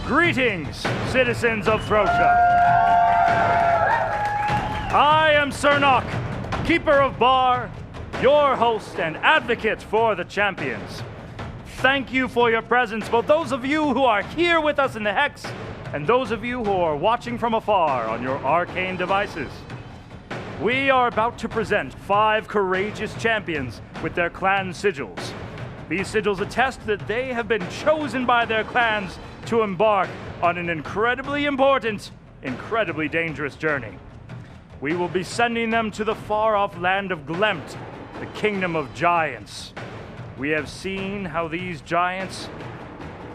Greetings, citizens of Throsha. I am Cernok, Keeper of Bar, your host and advocate for the champions. Thank you for your presence, both those of you who are here with us in the Hex, and those of you who are watching from afar on your arcane devices. We are about to present 5 courageous champions with their clan sigils. These sigils attest that they have been chosen by their clans to embark on an incredibly important, incredibly dangerous journey. We will be sending them to the far-off land of Gleympt, the kingdom of giants. We have seen how these giants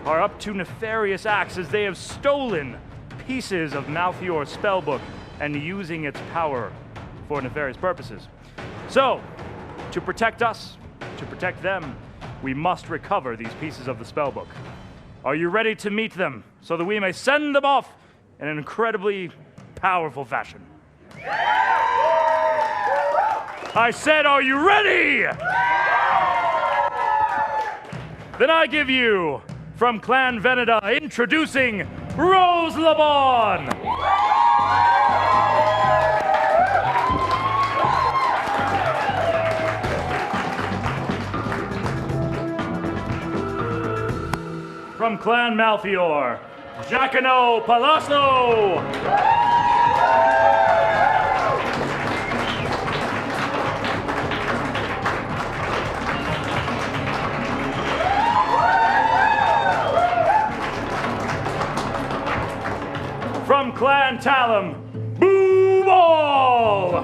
are up to nefarious acts as they have stolen pieces of Malthior's spellbook and using its power for nefarious purposes. So, to protect us, to protect them, we must recover these pieces of the spellbook. Are you ready to meet them so that we may send them off in an incredibly powerful fashion? I said, are you ready? Then I give you, from Clan Veneda, introducing Rose Labon. From Clan Malthior, Jacano Palazzo. From Clan Talum, Boo Ball!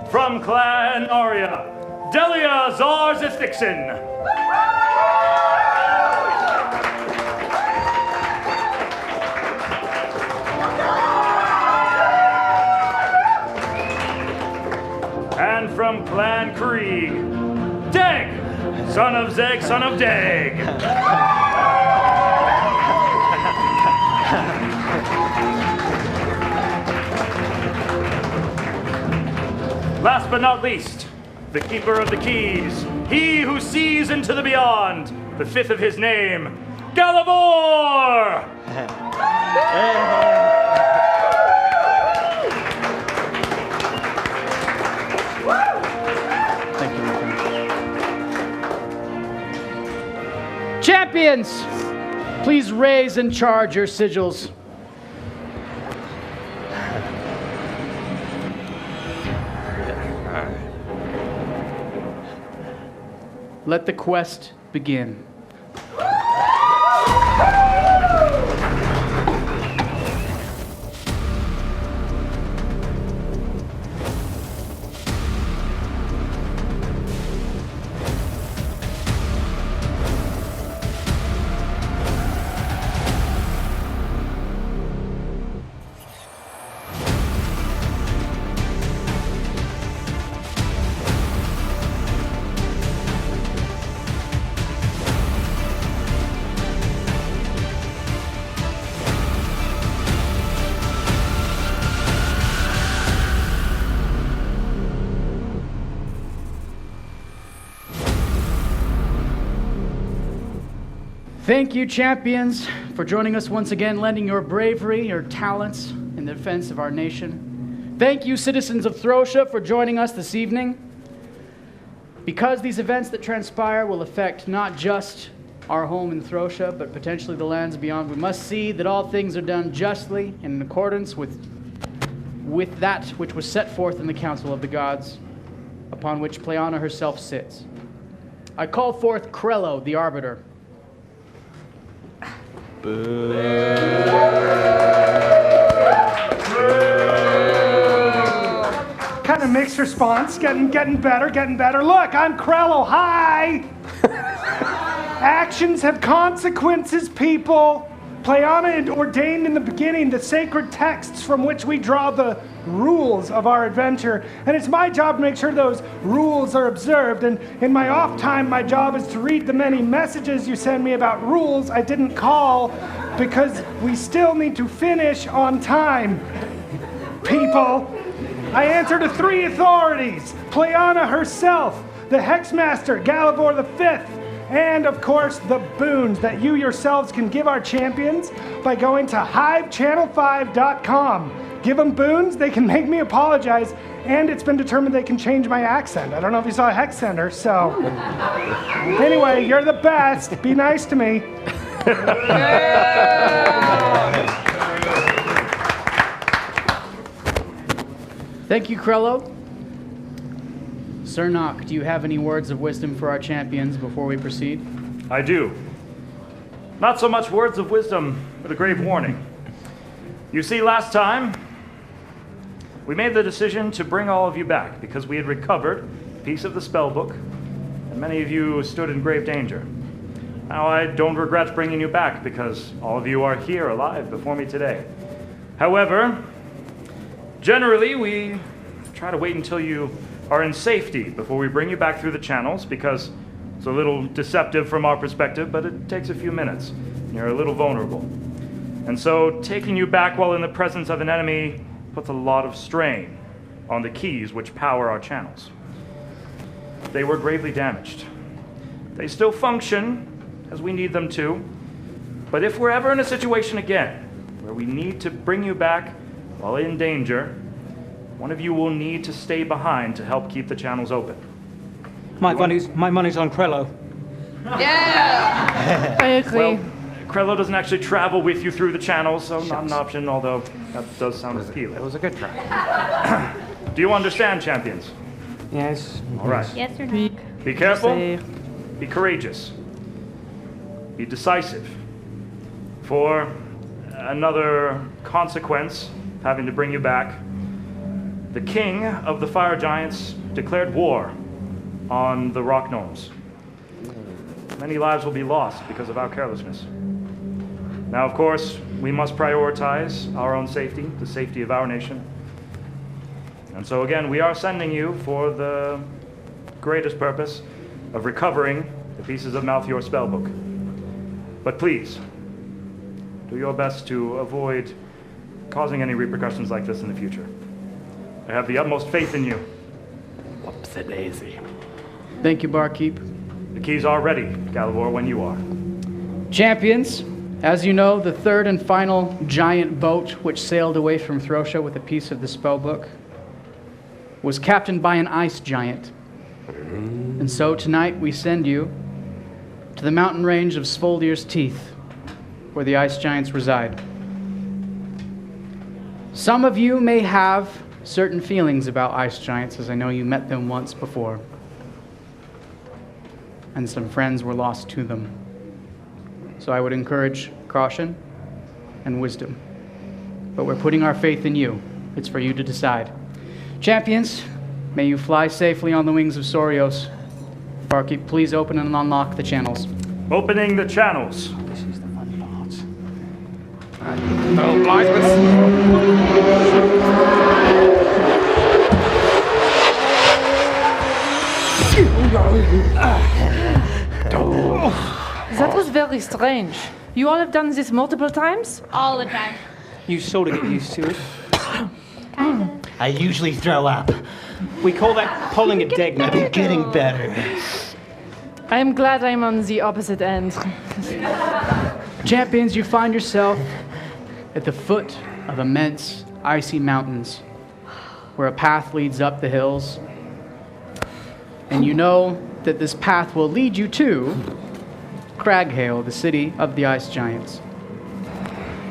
From Clan Aria, Delia Zarzithixin. And from Clan Krieg, Dag, son of Zeg, son of Dag. Last but not least, the Keeper of the Keys, he who sees into the beyond, the 5th of his name, Galivor! Thank you, my friend. Champions, please raise and charge your sigils. Let the quest begin. Thank you, champions, for joining us once again, lending your bravery, your talents in the defense of our nation. Thank you, citizens of Throsha, for joining us this evening. Because these events that transpire will affect not just our home in Throsha, but potentially the lands beyond, we must see that all things are done justly and in accordance with that which was set forth in the Council of the Gods, upon which Pleiana herself sits. I call forth Krello, the Arbiter. Boo. Kind of mixed response, getting better. Look, I'm Krello. Hi. Actions have consequences, people. Pleiana had ordained in the beginning the sacred texts from which we draw the rules of our adventure, and it's my job to make sure those rules are observed. And in my off time, my job is to read the many messages you send me about rules I didn't call because we still need to finish on time. People, I answer to 3 authorities: Pleiana herself, the Hexmaster, Galivor V, and of course the boons that you yourselves can give our champions by going to hivechannel5.com. Give them boons, they can make me apologize, and it's been determined they can change my accent. I don't know if you saw Hex Center, so. Anyway, you're the best. Be nice to me. Thank you, Krello. Sir Nock, do you have any words of wisdom for our champions before we proceed? I do. Not so much words of wisdom, but a grave warning. You see, last time, we made the decision to bring all of you back because we had recovered a piece of the spellbook, and many of you stood in grave danger. Now, I don't regret bringing you back because all of you are here alive before me today. However, generally, we try to wait until you are in safety before we bring you back through the channels because it's a little deceptive from our perspective, but it takes a few minutes. You're a little vulnerable. And so taking you back while in the presence of an enemy puts a lot of strain on the keys which power our channels. They were gravely damaged. They still function as we need them to, but if we're ever in a situation again where we need to bring you back while in danger, one of you will need to stay behind to help keep the channels open. My money's on Krello. Yeah! I agree. Well, Krello doesn't actually travel with you through the channels, so not an option, although that does sound appealing. It was a good try. Do you understand, champions? Yes. All right. Yes or no? Be careful. Be courageous. Be decisive. For another consequence of having to bring you back, the king of the fire giants declared war on the rock gnomes. Many lives will be lost because of our carelessness. Now, of course, we must prioritize our own safety, the safety of our nation. And so again, we are sending you for the greatest purpose of recovering the pieces of Malthior's spellbook. But please, do your best to avoid causing any repercussions like this in the future. I have the utmost faith in you. Whoopsie-daisy. Thank you, Barkeep. The keys are ready, Galivor, when you are. Champions, as you know, the third and final giant boat which sailed away from Throsha with a piece of the spellbook was captained by an ice giant. And so tonight we send you to the mountain range of Svoldir's Teeth, where the ice giants reside. Some of you may have certain feelings about ice giants, as I know you met them once before, and some friends were lost to them. So I would encourage caution and wisdom. But we're putting our faith in you. It's for you to decide. Champions, may you fly safely on the wings of Sorios. Barkeep, please open and unlock the channels. Opening the channels. This is the fun part. No, Blythe. That was very strange. You all have done this multiple times? All the time. You sort of get used to it. I usually throw up. We call that pulling a deck. I've been getting better. I am glad I'm on the opposite end. Champions, you find yourself at the foot of immense icy mountains where a path leads up the hills. And you know that this path will lead you to Craghale, the city of the ice giants.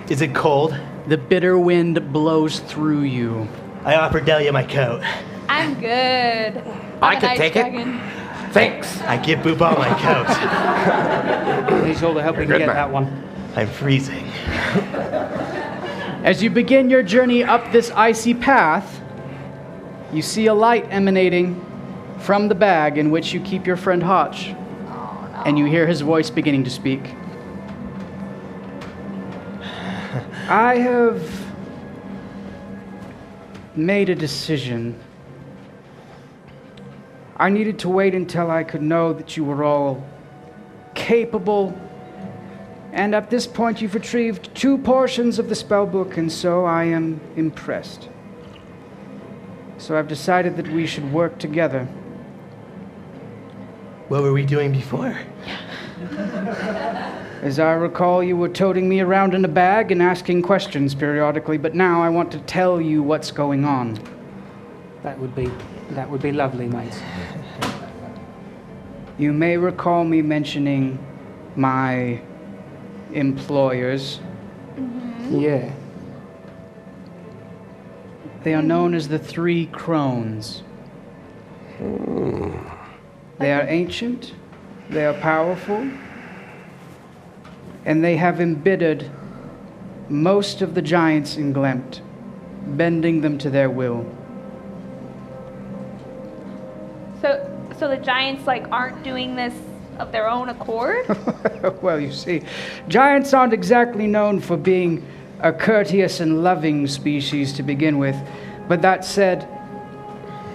Is it cold? The bitter wind blows through you. I offer Delia my coat. I'm good. I I'm an could ice take it. dragon. Thanks. I give Boobah my coat. He's all to help me get that one. I'm freezing. As you begin your journey up this icy path, you see a light emanating from the bag in which you keep your friend Hotch. And you hear his voice beginning to speak. I have made a decision. I needed to wait until I could know that you were all capable And at this point, you've retrieved 2 portions of the spellbook, and so I am impressed. So I've decided that we should work together. What were we doing before? As I recall, you were toting me around in a bag and asking questions periodically, but now I want to tell you what's going on. That would be lovely, mate. You may recall me mentioning my employers. Yeah. They are known as the 3 Crones. They are ancient, they are powerful, and they have embittered most of the giants in Gleympt, bending them to their will. So the giants aren't doing this of their own accord? Well, you see, giants aren't exactly known for being a courteous and loving species to begin with, but that said,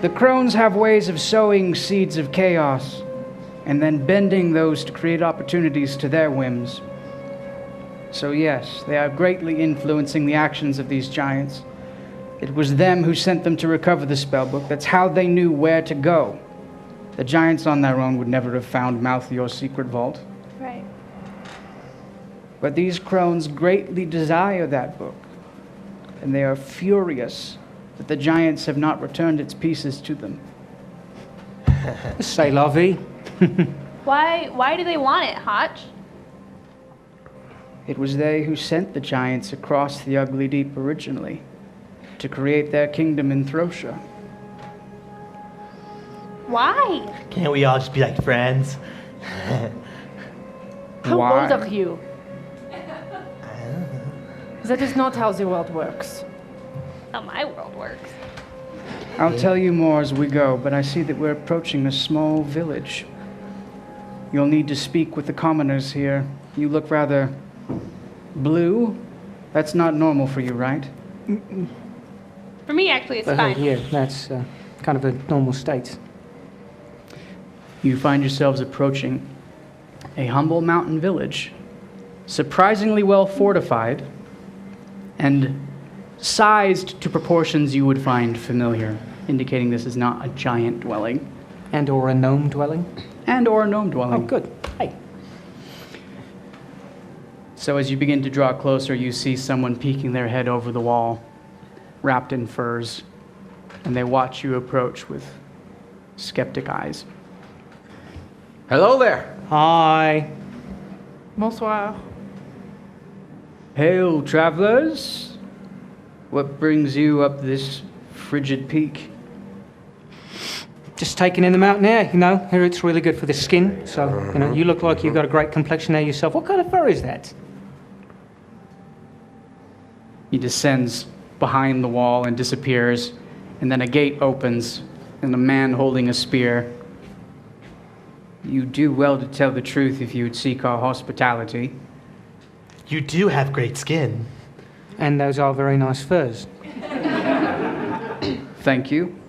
the crones have ways of sowing seeds of chaos and then bending those to create opportunities to their whims. So yes, they are greatly influencing the actions of these giants. It was them who sent them to recover the spellbook. That's how they knew where to go. The giants on their own would never have found Malthior's secret vault. Right. But these crones greatly desire that book, and they are furious that the giants have not returned its pieces to them. C'est la vie. Why do they want it, Hotch? It was they who sent the giants across the Ugly Deep originally, to create their kingdom in Throsia. Why? Can't we all just be like friends? How Why? old are you? That is not how the world works. How my world works. I'll tell you more as we go, but I see that we're approaching a small village. You'll need to speak with the commoners here. You look rather blue. That's not normal for you, right? For me, actually, it's fine. Yeah, that's kind of a normal state. You find yourselves approaching a humble mountain village, surprisingly well fortified and sized to proportions you would find familiar, indicating this is not a giant dwelling. And or a gnome dwelling. And or a gnome dwelling. Oh, good. Hey. So as you begin to draw closer, you see someone peeking their head over the wall, wrapped in furs, and they watch you approach with skeptic eyes. Hello there. Hi. Bonsoir. Hail, travelers! What brings you up this frigid peak? Just taking in the mountain air, you know. Here it's really good for the skin. So, you know, you look like you've got a great complexion there yourself. What kind of fur is that? He descends behind the wall and disappears, and then a gate opens, and a man holding a spear. You do well to tell the truth if you would seek our hospitality. You do have great skin. And those are very nice furs. Thank you.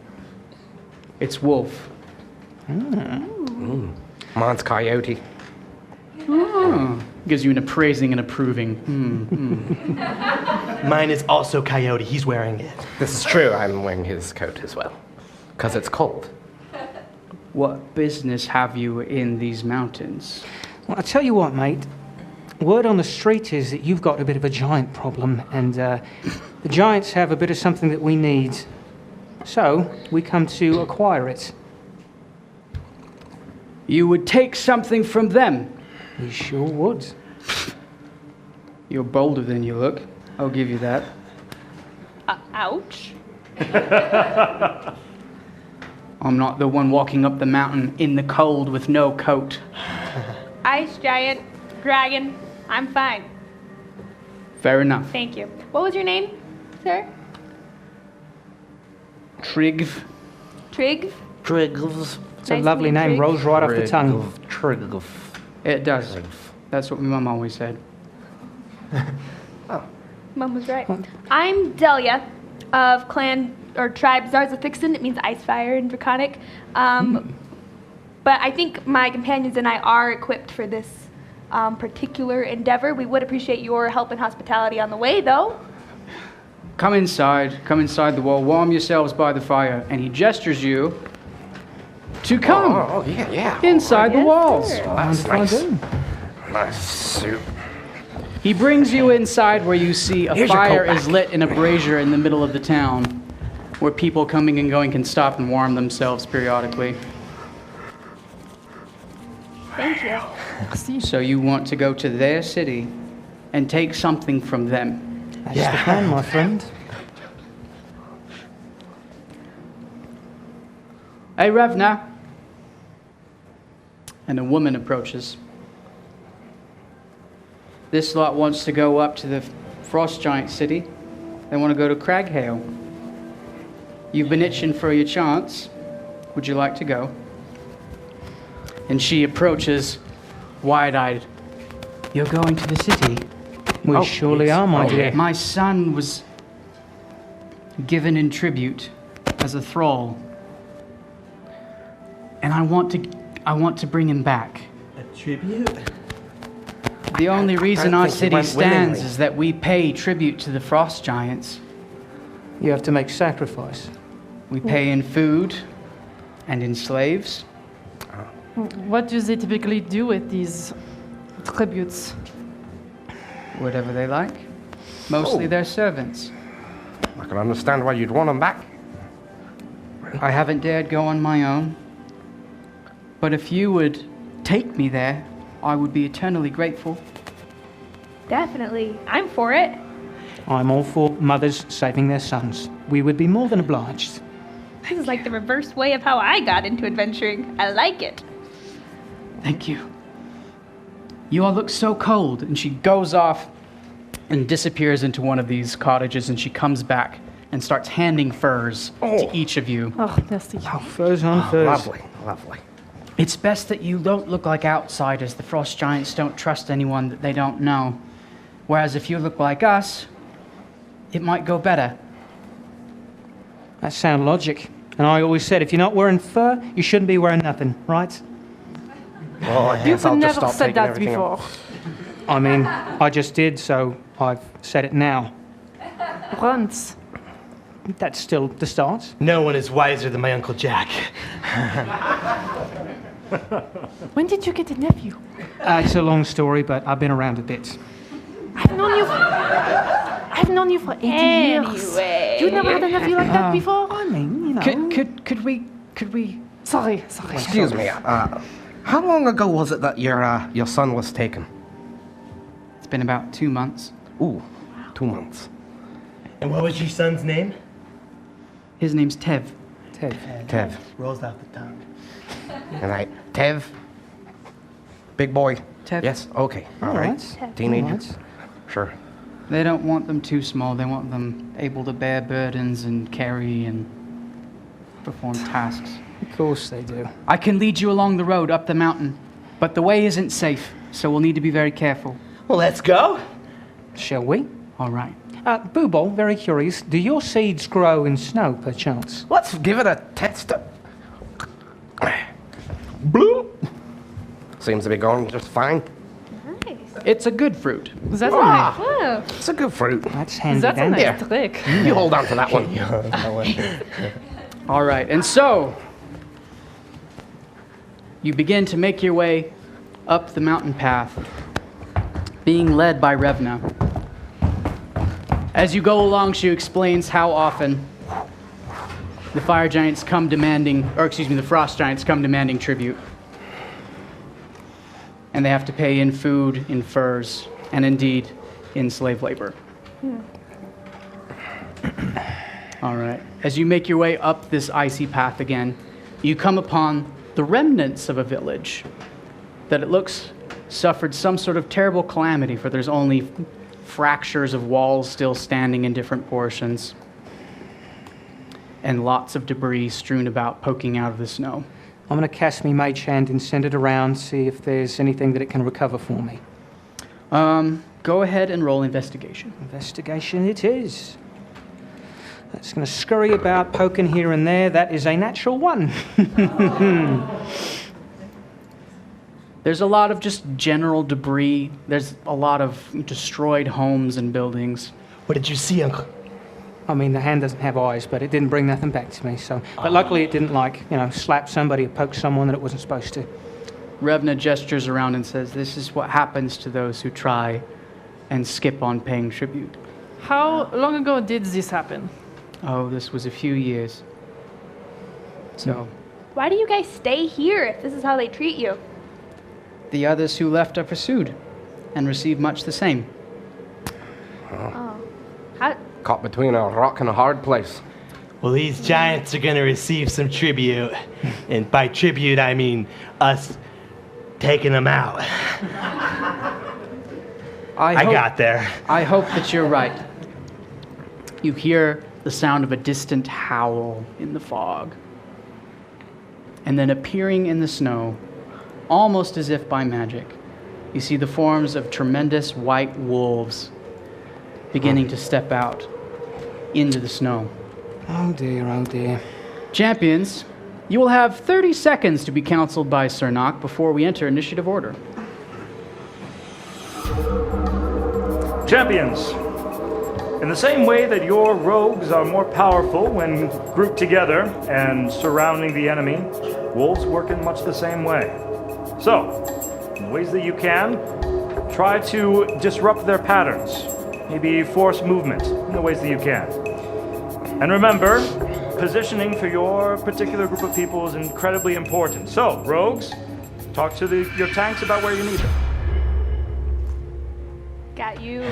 It's Wolf. Mine's Coyote. Gives you an appraising and approving. Mine is also Coyote. He's wearing it. This is true, I'm wearing his coat as well. Because it's cold. What business have you in these mountains? Well, I tell you what, mate. Word on the street is that you've got a bit of a giant problem, and the giants have a bit of something that we need. So, we come to acquire it. You would take something from them. We sure would. You're bolder than you look. I'll give you that. Ouch. I'm not the one walking up the mountain in the cold with no coat. Ice giant, dragon, I'm fine. Fair enough. Thank you. What was your name, sir? Trigv. Trig? Triggles. It's a Nice lovely to meet name, you. rolls right off the tongue. Triggles. It does. That's what my mom always said. Mom was right. I'm Delia of clan or tribe Zarzafixin. It means ice fire in Draconic. But I think my companions and I are equipped for this particular endeavor. We would appreciate your help and hospitality on the way, though. Come inside the wall, warm yourselves by the fire. And he gestures you to come Yeah. inside the walls. That's nice. Nice soup. He brings you inside where you see a Here's your fire coat is back. lit in a brazier in the middle of the town, where people coming and going can stop and warm themselves periodically. Thank you. Merci. So you want to go to their city and take something from them. That's the plan, my friend. Hey, Revna. And a woman approaches. This lot wants to go up to the Frost Giant city. They want to go to Craghale. You've been itching for your chance. Would you like to go? And she approaches, wide-eyed. You're going to the city? We surely are, my dear. My son was given in tribute as a thrall. And I want to bring him back. A tribute? The only reason don't our think he city went stands willingly. is that we pay tribute to the Frost Giants. You have to make sacrifice. We pay in food and in slaves. What do they typically do with these tributes? Whatever they like. Mostly Oh. their servants. I can understand why you'd want them back. I haven't dared go on my own. But if you would take me there, I would be eternally grateful. Definitely. I'm for it. I'm all for mothers saving their sons. We would be more than obliged. This is like the reverse way of how I got into adventuring. I like it. Thank you. You all look so cold. And she goes off and disappears into one of these cottages, and she comes back and starts handing furs to each of you. Oh, merci. Furs on furs. Lovely, lovely. It's best that you don't look like outsiders. The Frost Giants don't trust anyone that they don't know. Whereas if you look like us, it might go better. That sound logic. And I always said, if you're not wearing fur, you shouldn't be wearing nothing, right? Well, I You've guess I'll just never stop said taking that everything before. off. I mean, I just did, so I've said it now. Once. That's still the start. No one is wiser than my Uncle Jack. When did you get a nephew? It's a long story, but I've been around a bit. I've known you for 80 years. Anyway. You never had a nephew like that before? I mean, you know. Could we? Sorry. Excuse me. How long ago was it that your son was taken? It's been about 2 months. Ooh, 2 months. And what was your son's name? His name's Tev. Tev. Rolls off the tongue. And Tev. Big boy. Tev. Yes. Okay. All right. Teenager. All right. Sure. They don't want them too small. They want them able to bear burdens and carry and perform tasks. Of course they do. I can lead you along the road up the mountain, but the way isn't safe, so we'll need to be very careful. Well, let's go. Shall we? All right. Boobol, very curious. Do your seeds grow in snow, perchance? Let's give it a test. Bloop. Seems to be going just fine. Nice. It's a good fruit. That's Whoa. It's a good fruit. That's handy That's a dandy. nice trick. You hold on to that one. All right, and so you begin to make your way up the mountain path, being led by Revna. As you go along, she explains how often the fire giants come demanding, or excuse me, the frost giants come demanding tribute. And they have to pay in food, in furs, and indeed in slave labor. All right. As you make your way up this icy path again, you come upon the remnants of a village that it looks suffered some sort of terrible calamity, for there's only fractures of walls still standing in different portions and lots of debris strewn about, poking out of the snow. I'm going to cast me mage hand and send it around, see if there's anything that it can recover for me. Go ahead and roll investigation. Investigation it is. That's going to scurry about, poking here and there. That is a natural 1. There's a lot of just general debris. There's a lot of destroyed homes and buildings. What did you see, Uncle? I mean, the hand doesn't have eyes, but it didn't bring nothing back to me. So, but luckily, it didn't slap somebody or poke someone that it wasn't supposed to. Revna gestures around and says, "This is what happens to those who try and skip on paying tribute." How long ago did this happen? Oh, this was a few years. So, Why do you guys stay here if this is how they treat you? the others who left are pursued and receive much the same. Oh. How, Caught between a rock and a hard place. Well, these giants are gonna receive some tribute. And by tribute, I mean us taking them out. I got there. I hope that you're right. You hear the sound of a distant howl in the fog. And then appearing in the snow, almost as if by magic, you see the forms of tremendous white wolves beginning to step out into the snow. Oh dear, oh dear. Champions, you will have 30 seconds to be counseled by Cernok before we enter initiative order. Champions, in the same way that your rogues are more powerful when grouped together and surrounding the enemy, wolves work in much the same way. So, in ways that you can, try to disrupt their patterns. Maybe force movement in the ways that you can. And remember, positioning for your particular group of people is incredibly important. So, rogues, talk to your tanks about where you need them. got you.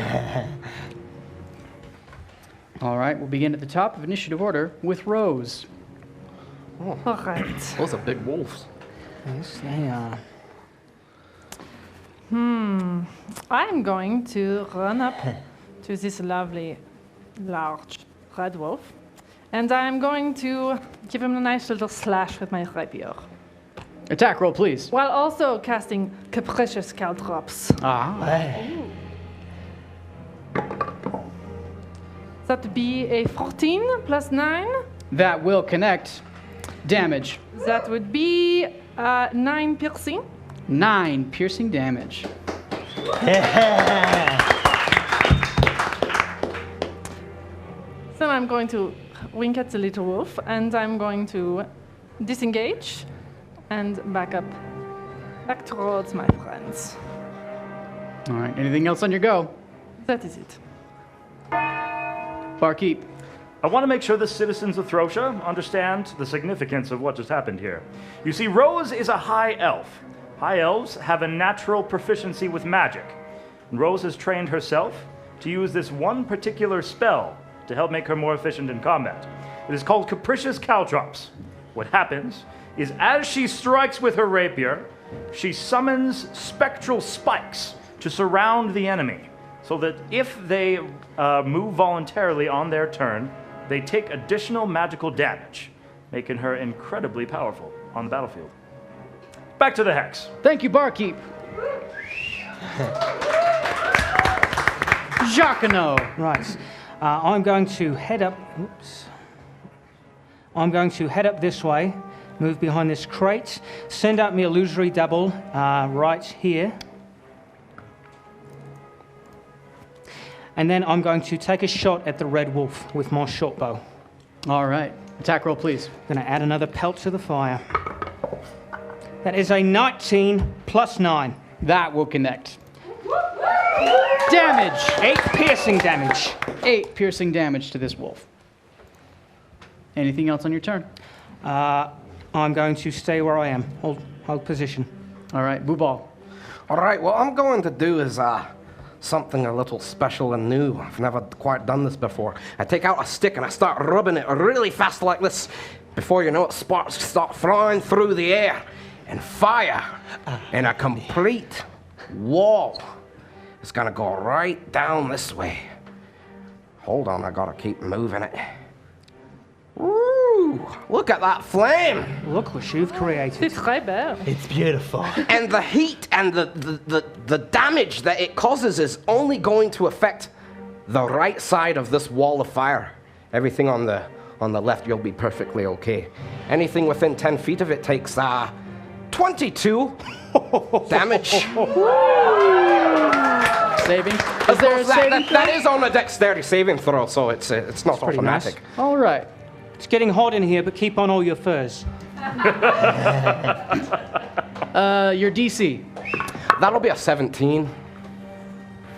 All right, we'll begin at the top of initiative order with Rose. All right. Those are big wolves. Yes, they are. I'm going to run up to this lovely, large red wolf, and I'm going to give him a nice little slash with my rapier, Attack roll, please. while also casting capricious caltrops. That would be a 14 plus 9. That will connect. Damage. That would be 9 piercing. 9 piercing damage. Then I'm going to wink at the little wolf, and I'm going to disengage and back towards my friends. All right, anything else on your go? That is it. Barkeep. I want to make sure the citizens of Throsha understand the significance of what just happened here. You see, Rose is a high elf. High elves have a natural proficiency with magic. And Rose has trained herself to use this one particular spell to help make her more efficient in combat. It is called Capricious Caltrops. What happens is as she strikes with her rapier, she summons spectral spikes to surround the enemy, so that if they move voluntarily on their turn, they take additional magical damage, making her incredibly powerful on the battlefield. Back to the hex. Thank you, Barkeep. Jacquino. Right. I'm going to head up. Oops. I'm going to head up this way, move behind this crate, send out my illusory double right here. And then I'm going to take a shot at the red wolf with my short bow. All right, attack roll, please. Going to add another pelt to the fire. That is a 19 plus 9. That will connect. Damage. 8 piercing damage. 8 piercing damage to this wolf. Anything else on your turn? I'm going to stay where I am. Hold position. All right, Booball. All right, what I'm going to do is something a little special and new. I've never quite done this before. I take out a stick and I start rubbing it really fast like this. Before you know it, sparks start flying through the air and fire in a complete wall. It's gonna go right down this way. Hold on, I gotta keep moving it. Ooh, look at that flame! Look what you've created. C'est très belle. It's beautiful. And the heat and the damage that it causes is only going to affect the right side of this wall of fire. Everything on the left, you'll be perfectly okay. Anything within 10 feet of it takes 22 damage. Saving. Of Is there a course, saving that is on a dexterity saving throw, so it's not pretty nice. automatic. All right. It's getting hot in here, but keep on all your furs. Your DC. That'll be a 17.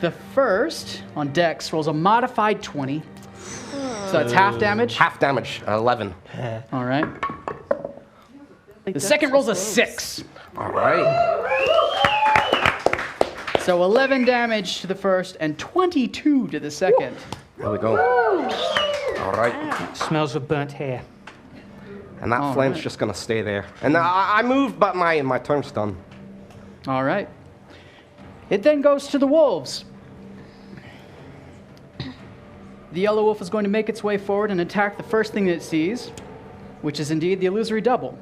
The first on Dex rolls a modified 20. So that's half damage. Half damage, 11. All right. The second rolls a 6. All right. So 11 damage to the first and 22 to the second. There we go. All right. Smells of burnt hair. And that flame's just going to stay there. And I moved, but my turn's done. All right. It then goes to the wolves. The yellow wolf is going to make its way forward and attack the first thing that it sees, which is indeed the illusory double.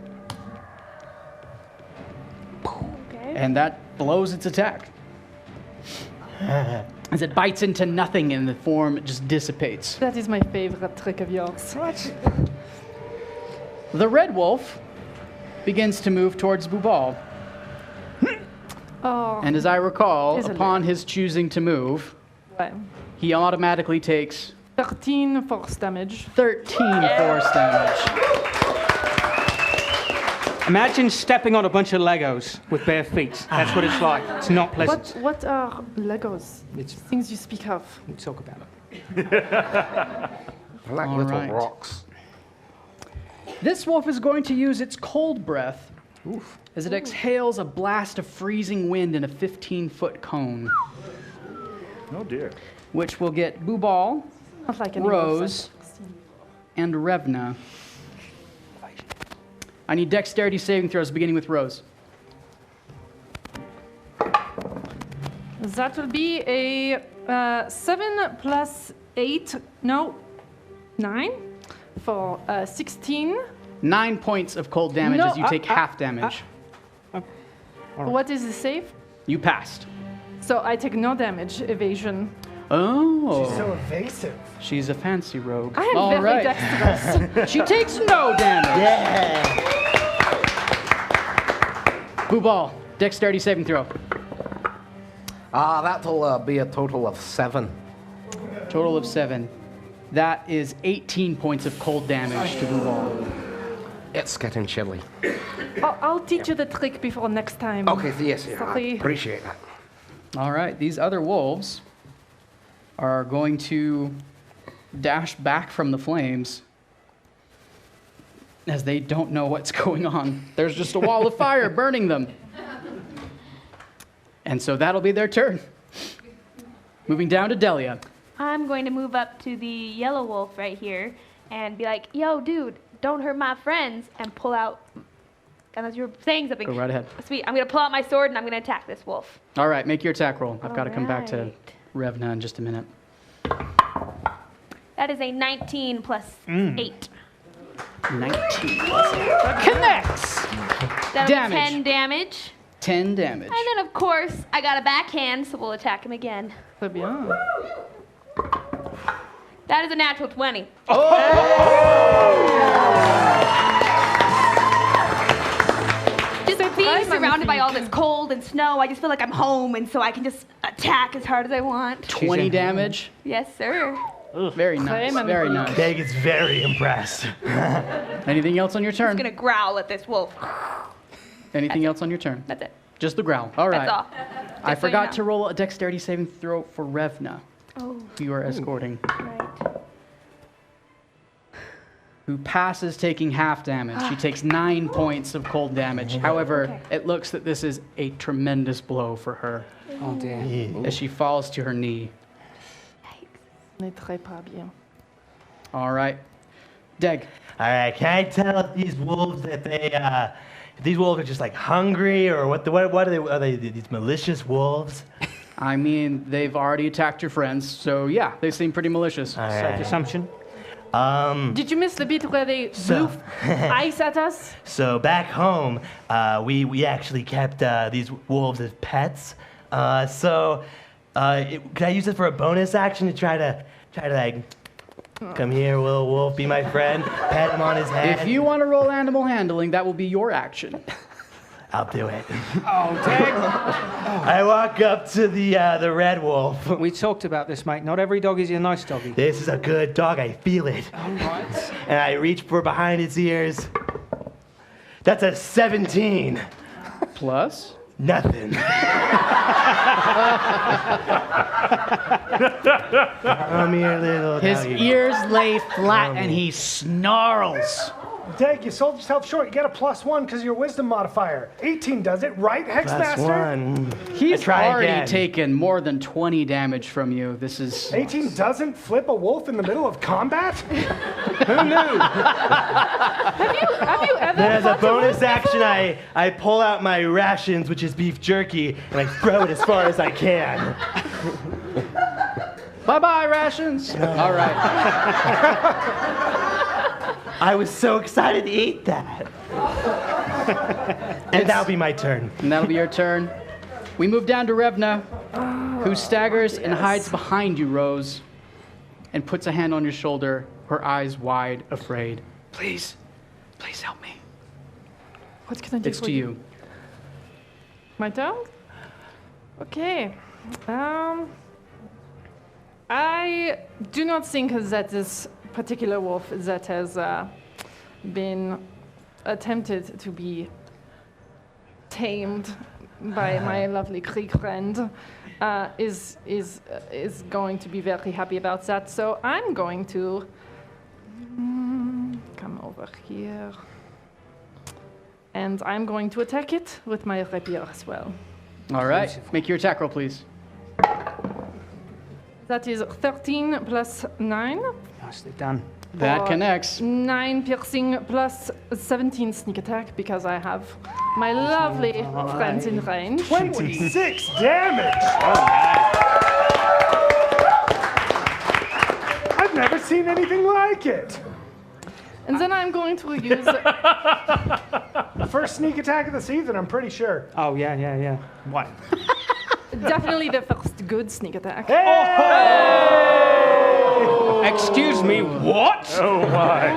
Okay. And that blows its attack. As it bites into nothing and the form just dissipates. That is my favorite trick of yours. The red wolf begins to move towards Bubal. Oh, And as I recall, Is it upon his choosing to move, right. he automatically takes 13 force damage. 13 force damage. Imagine stepping on a bunch of Legos with bare feet. That's what it's like. It's not pleasant. What are Legos? It's, Things you speak of. we'll talk about it. I like All little right. rocks. This wolf is going to use its cold breath as it exhales a blast of freezing wind in a 15-foot cone, Oh dear. which will get Bubal, Not like any Rose, and Revna. I need dexterity saving throws beginning with Rose. That will be a 7 plus 8, no, 9 for 16. 9 points of cold damage No, as you take half damage. What is the save? You passed. So I take no damage, evasion. Oh. So evasive. She's a fancy rogue. I am All very right. dexterous. She takes no damage. Yeah. Bubal, dexterity saving throw. That'll be a total of 7. Total of 7. That is 18 points of cold damage to Bubal. It's getting chilly. I'll teach you the trick before next time. Okay, yes, yeah, I Sorry. appreciate that. All right, these other wolves are going to dash back from the flames as they don't know what's going on. There's just a wall of fire burning them. And so that'll be their turn. Moving down to Delia. I'm going to move up to the yellow wolf right here and be like, yo, dude, don't hurt my friends, and pull out, unless you're saying something. Go right ahead. Sweet. I'm going to pull out my sword and I'm going to attack this wolf. All right, make your attack roll. I've got to come back to Alright. Revna in just a minute. That is a 19 plus 8. 19 plus 8. Connects! That'll Damage. be 10 damage. 10 damage. And then, of course, I got a backhand, so we'll attack him again. Très bien. That is a natural 20. Just being I'm surrounded by all this cold and snow, I just feel like I'm home, and so I can just attack as hard as I want. 20 damage. Yes, sir. Very nice. Very nice. Meg is very impressed. Anything else on your I'm turn? gonna growl at this wolf. Anything else on your turn? That's it. Just the growl. All right. That's all. I Just so you forgot know. to roll a dexterity saving throw for Revna, Oh, who you are escorting, right. who passes taking half damage. She takes 9 points of cold damage. However, it looks that this is a tremendous blow for her Oh dear. as she falls to her knee. On est très pas bien. All right. Deg. All right, can I tell if these wolves that if these wolves are just like hungry or what are they? Are they these malicious wolves? I mean, they've already attacked your friends, so yeah, they seem pretty malicious. All Safe right. assumption. Did you miss the bit where they blew ice at us? So back home, we actually kept these wolves as pets. Could I use it for a bonus action to try to like, come here, little wolf, be my friend, pat him on his head? If you want to roll animal handling, that will be your action. I'll do it. Oh, Tag. I walk up to the red wolf. We talked about this, mate. Not every dog is a nice doggy. This is a good dog. I feel it. All right. And I reach for behind its ears. That's a 17. Plus? Nothing. Come here, little His doggy. ears lay flat and he snarls. Dag, you sold yourself short. You get a +1 because of your wisdom modifier. 18 does it, right, Hexmaster? +1. He's try already again. taken more than 20 damage from you. This is... 18 doesn't flip a wolf in the middle of combat? Who knew? Have you ever Then as a fought bonus wolf action, before? I pull out my rations, which is beef jerky, and I throw it as far as I can. Bye-bye, rations. All right. I was so excited to eat that. And that'll be my turn. And that'll be your turn. We move down to Revna, who staggers and hides behind you, Rose, and puts a hand on your shoulder, her eyes wide, afraid. Please help me. What can I do It's for to you. My turn? Okay. I do not think that this particular wolf that has been attempted to be tamed by my lovely Krieg friend is going to be very happy about that. So I'm going to come over here. And I'm going to attack it with my rapier as well. All right. Make your attack roll, please. That is 13 plus 9. Nicely done. That Or connects. 9 piercing plus 17 sneak attack because I have my lovely friends in range. 26 damage! I've never seen anything like it. And then I'm going to use. First sneak attack of the season, I'm pretty sure. Oh, yeah. What? Definitely the first good sneak attack. Excuse me, what? Oh my.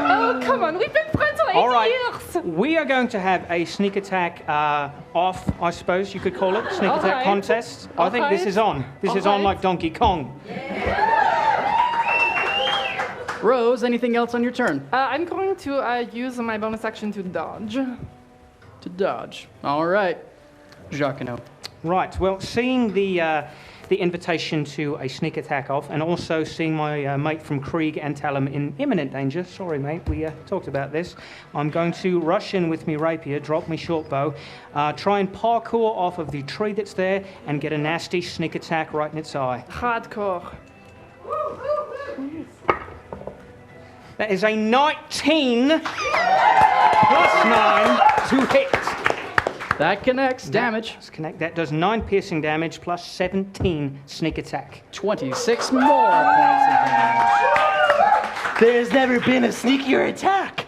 Oh, come on, we've been friends for 8 All right. years! We are going to have a sneak attack off, I suppose you could call it, sneak All attack right. contest. I All think this right. is on. This All is on right. like Donkey Kong. Rose, anything else on your turn? I'm going to use my bonus action to dodge. To dodge. All right. Jacquino. Right, well, seeing the invitation to a sneak attack off, and also seeing my mate from Krieg and Talum in imminent danger, sorry mate, we talked about this, I'm going to rush in with me rapier, drop me short bow, try and parkour off of the tree that's there, and get a nasty sneak attack right in its eye. Hardcore. That is a 19 plus 9 to hit. That connects. Damage. Let's connect. That does 9 piercing damage plus 17 sneak attack. 26 more points of damage. There's never been a sneakier attack.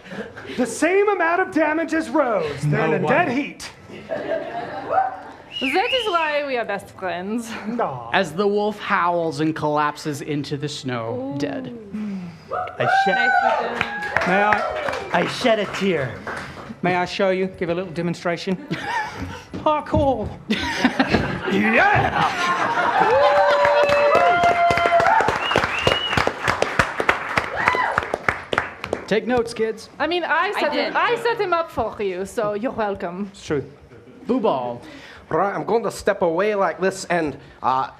The same amount of damage as Rose. They're in a dead heat. That is why we are best friends. Aw. As the wolf howls and collapses into the snow, dead. I shed a tear. May I show you? Give a little demonstration. Parkour. Take notes, kids. I mean, I set him up for you, so you're welcome. It's true. Boo ball. Right, I'm going to step away like this and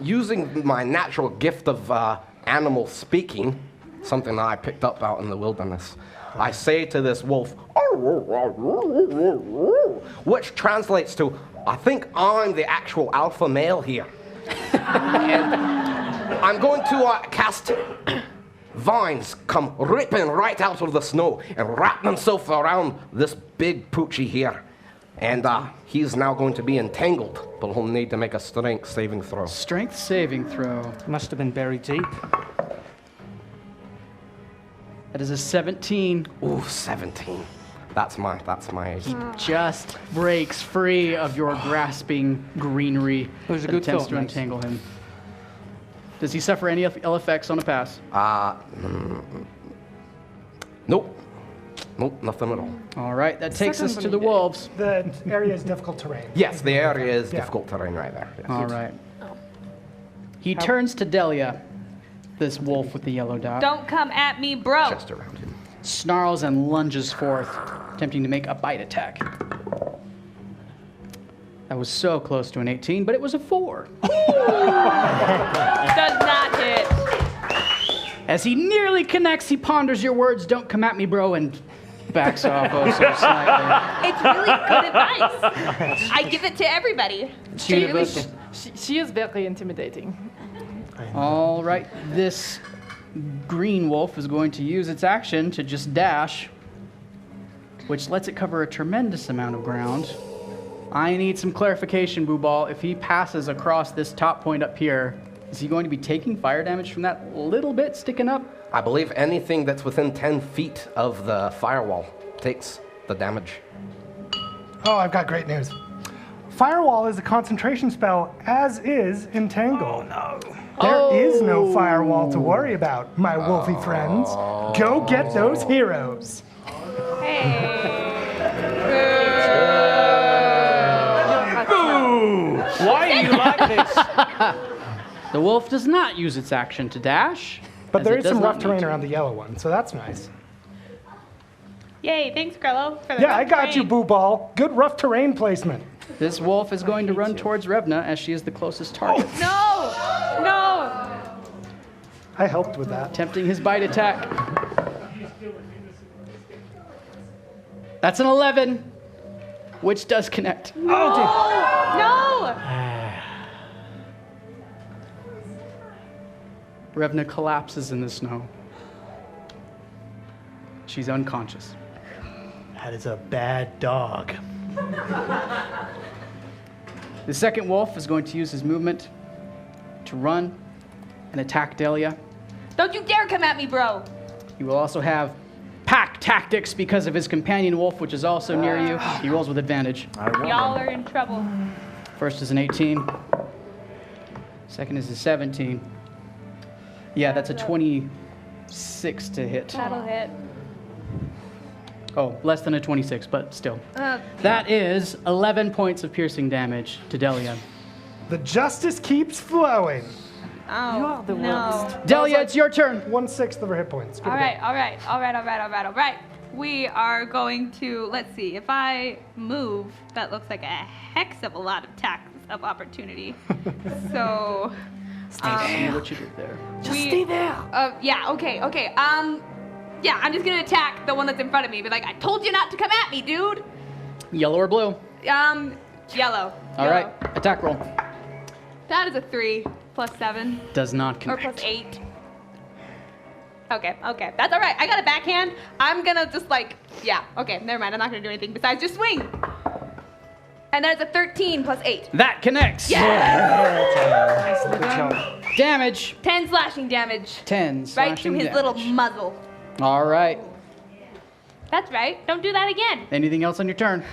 using my natural gift of animal speaking, something that I picked up out in the wilderness, I say to this wolf, which translates to, I think I'm the actual alpha male here. And I'm going to cast vines come ripping right out of the snow and wrap themselves around this big poochie here. And he's now going to be entangled, but he'll need to make a strength saving throw. Strength saving throw. Must have been buried deep. That is a 17. Ooh, 17. That's my age. Just breaks free of your grasping greenery. It was a that good attempts thought, to mate. entangle him. Does he suffer any ill effects on a pass? Nope. Nope, nothing at all. All right, that takes us to the Secondly, wolves. The area is difficult terrain. Yes, the area is Yeah. difficult terrain right there. Yes. All right. He turns to Delia, this wolf with the yellow dot, Don't come at me, bro. Just around him. snarls and lunges forth, attempting to make a bite attack. That was so close to an 18, but it was a 4. Does not hit. As he nearly connects, he ponders your words, "Don't come at me, bro," and backs off oh so slightly. It's really good advice. I give it to everybody. It's universal. She is very intimidating. All right, this green wolf is going to use its action to just dash, which lets it cover a tremendous amount of ground. I need some clarification, Boo Ball. If he passes across this top point up here, is he going to be taking fire damage from that little bit sticking up? I believe anything that's within 10 feet of the firewall takes the damage. Oh, I've got great news. Firewall is a concentration spell, as is Entangle. Oh, no. There is no firewall to worry about, my wolfy friends. Go get those heroes. Why are you like this? The wolf does not use its action to dash. But as there it is does some not rough need terrain to. around the yellow one, so that's nice. Yay, thanks, Grello. For the Yeah, I rough got you, terrain. Boo Ball. Good rough terrain placement. This wolf is going to run towards Revna as she is the closest target, No! No! I helped with that. attempting his bite attack. That's an 11, which does connect. No! Revna collapses in the snow. She's unconscious. That is a bad dog. The second wolf is going to use his movement to run and attack Delia. Don't you dare come at me, bro. He will also have pack tactics because of his companion wolf, which is also near you. He rolls with advantage. Y'all are in trouble. First is an 18. Second is a 17. Yeah, that's a 26 to hit. That'll hit. Oh, less than a 26, but still. That is 11 points of piercing damage to Delia. The justice keeps flowing. Oh, You are the no. worst. Delia, it's your turn. 1/6 of her hit points. Good All to right, all right, all right, all right, all right, all right. We are going to, let's see, if I move, that looks like a hex of a lot of tax of opportunity. So, See what you did there. Stay there. yeah, okay, okay. Yeah, I'm just gonna attack the one that's in front of me. Be like, I told you not to come at me, dude. Yellow or blue? Yellow. All right, attack roll. That is a 3 plus 7 Does not or connect. plus 8. Okay, okay, that's all right. I got a backhand. I'm gonna just like, yeah, okay, never mind. I'm not gonna do anything besides just swing. And that is a 13 plus 8. That connects. Good job. Damage. 10 slashing damage. 10 Right slashing through his little damage. muzzle. All right. That's right. Don't do that again. Anything else on your turn?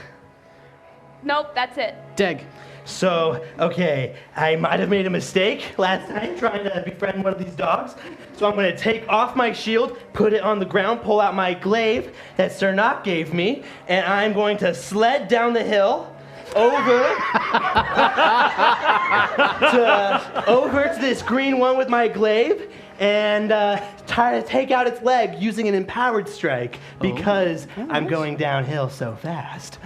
Nope, that's it. Deg. So, okay, I might have made a mistake last night trying to befriend one of these dogs. So I'm going to take off my shield, put it on the ground, pull out my glaive that Cernok gave me, and I'm going to sled down the hill over to this green one with my glaive and try to take out its leg using an empowered strike because I'm going downhill so fast.